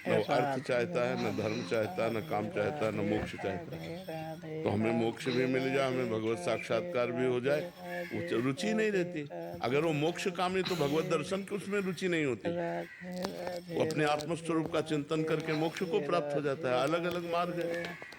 न वो अर्थ राधे चाहता है, न धर्म राधे चाहता है, न काम राधे चाहता है, न राधे मोक्ष चाहता है। राधे तो राधे हमें मोक्ष भी मिल जाए, हमें भगवत राधे साक्षात्कार भी हो जाए, राधे वो राधे रुचि नहीं राधे रहती। अगर वो राधे मोक्ष कामी तो भगवत दर्शन की उसमें रुचि नहीं होती। राधे वो राधे अपने राधे आत्मस्वरूप का चिंतन राधे करके मोक्ष को राधे प्राप्त हो जाता राधे है। अलग अलग मार्ग है। राधे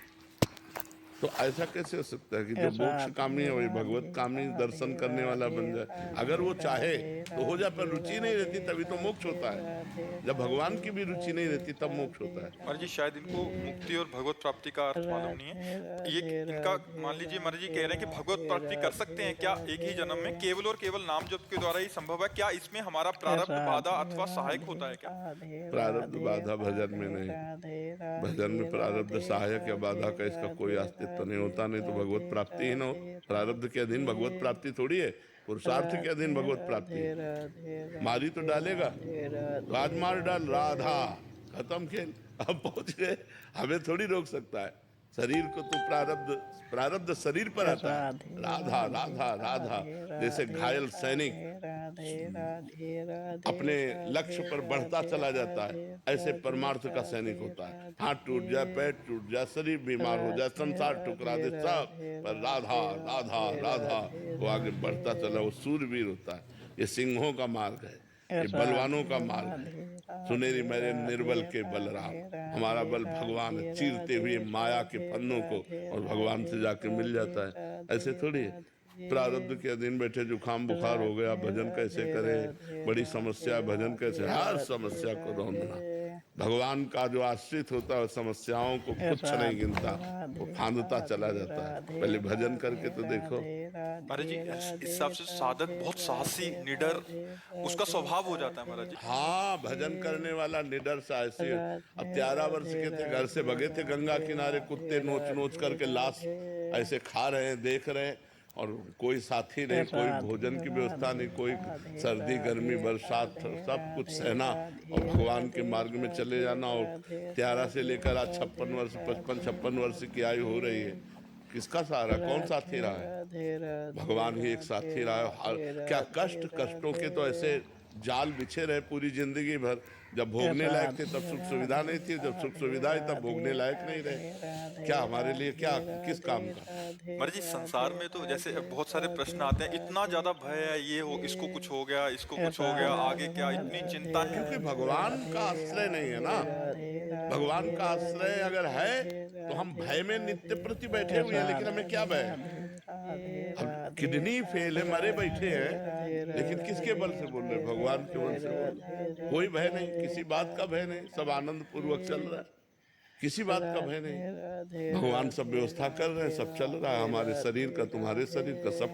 तो ऐसा कैसे हो सकता है कि जो मोक्ष कामी राधे है वही भगवत राधे कामी दर्शन राधे करने वाला बन राधे जाए? अगर राधे वो चाहे राधे तो हो जाए, पर राधे रुचि नहीं रहती राधे तभी तो मोक्ष राधे होता है। राधे जब भगवान राधे की भी रुचि नहीं राधे रहती तब मोक्ष राधे होता है। महाराज जी शायद इनको मुक्ति और भगवत प्राप्ति का अर्थ मालूम नहीं राधे है। ये राधे इनका राधे मान लीजिए महाराज जी राधे कह रहे हैं कि भगवत राधे प्राप्ति कर सकते राधे हैं क्या एक ही जन्म में, राधे केवल और केवल नाम जप के द्वारा ही संभव है क्या? इसमें हमारा प्रारब्ध बाधा राधे अथवा सहायक राधे होता है क्या? राधे प्रारब्ध राधे बाधा भजन में राधे नहीं। राधे भजन राधे में प्रारब्ध राधे सहायक या राधे बाधा का इसका कोई राधे अस्तित्व नहीं राधे होता, नहीं तो भगवत राधे प्राप्ति ही न हो। राधे प्रारब्ध के अधीन भगवत प्राप्ति थोड़ी है, पुरुषार्थ के अधीन राधे भगवत प्राप्ति राधे है। राधे मारी तो राधे डालेगा, राधे तो आज राधे मार डाल, राधा, राधे खत्म खेल। अब पहुंच गए, हमें थोड़ी रोक सकता है। शरीर को तो प्रारब्ध प्रारब्ध शरीर पर आता है। राधे राधा राधे राधा राधा, राधे जैसे राधे घायल सैनिक राधे राधे राधे राधे अपने लक्ष्य राधे पर बढ़ता राधे चला जाता है, राधे ऐसे राधे परमार्थ का सैनिक राधे होता है। हाथ टूट जाए, राधे पैर टूट जाए, शरीर बीमार हो जाए, राधे संसार ठुकरा राधे दे, सब राधे पर राधा राधे राधा राधे राधा, राधे वो आगे बढ़ता चला। वो सूरवीर होता है। ये सिंहों का मार्ग है, ये बलवानों का राधे मार्ग है। राधे सुनेरी राधे मेरे निर्बल राधे के बलराम, राधे हमारा राधे बल भगवान है। राधे चीरते हुए माया के राधे फन्नों को राधे और भगवान से राधे जाके मिल जाता है। ऐसे थोड़ी है। प्रारब्ध के अधीन बैठे जुकाम बुखार हो गया, राधे भजन कैसे राधे करें, बड़ी समस्या है, भजन कैसे? हर समस्या को रोकना। भगवान का जो आश्रित होता है समस्याओं को कुछ नहीं गिनता, वो फांदता चला जाता है। पहले भजन करके तो देखो। महाराज जी इस हिसाब से साधक बहुत साहसी निडर उसका स्वभाव हो जाता है महाराज जी। हाँ, भजन करने वाला निडर साहसी। अब 11 वर्ष के थे, घर से भगे थे गंगा किनारे, कुत्ते नोच नोच करके लाश ऐसे खा रहे हैं, देख रहे हैं, और कोई साथी नहीं, कोई भोजन की व्यवस्था नहीं, कोई सर्दी गर्मी बरसात, सब कुछ सहना और भगवान के मार्ग में चले जाना। और 13 से लेकर आज 56 वर्ष, 55-56 वर्ष की आयु हो रही है। किसका सहारा, कौन साथी रहा है? भगवान ही एक साथी रहा है। क्या कष्ट, कष्टों के तो ऐसे जाल बिछे रहे पूरी जिंदगी भर। जब भोगने लायक थे तब सुख सुविधा नहीं थी, जब सुख सुविधा है तब भोगने लायक नहीं रहे। क्या हमारे लिए, क्या किस काम का? महाराज जी संसार में तो जैसे बहुत सारे प्रश्न आते हैं, इतना ज्यादा भय है, ये हो, इसको कुछ हो गया, इसको कुछ हो गया, आगे क्या, इतनी चिंता है। क्योंकि भगवान का आश्रय नहीं है ना। भगवान का आश्रय अगर है तो हम भय में नित्य प्रति बैठे हुए हैं, लेकिन हमें क्या भय है? अब किडनी फेल है, मरे बैठे हैं, लेकिन किसके बल से बोल रहे? भगवान के बल से बोल रहे। कोई भय नहीं, किसी बात का भय नहीं, सब आनंद पूर्वक चल रहा है, किसी बात का भय नहीं। भगवान सब व्यवस्था कर रहे हैं, सब चल रहा है, हमारे शरीर का, तुम्हारे शरीर का, सब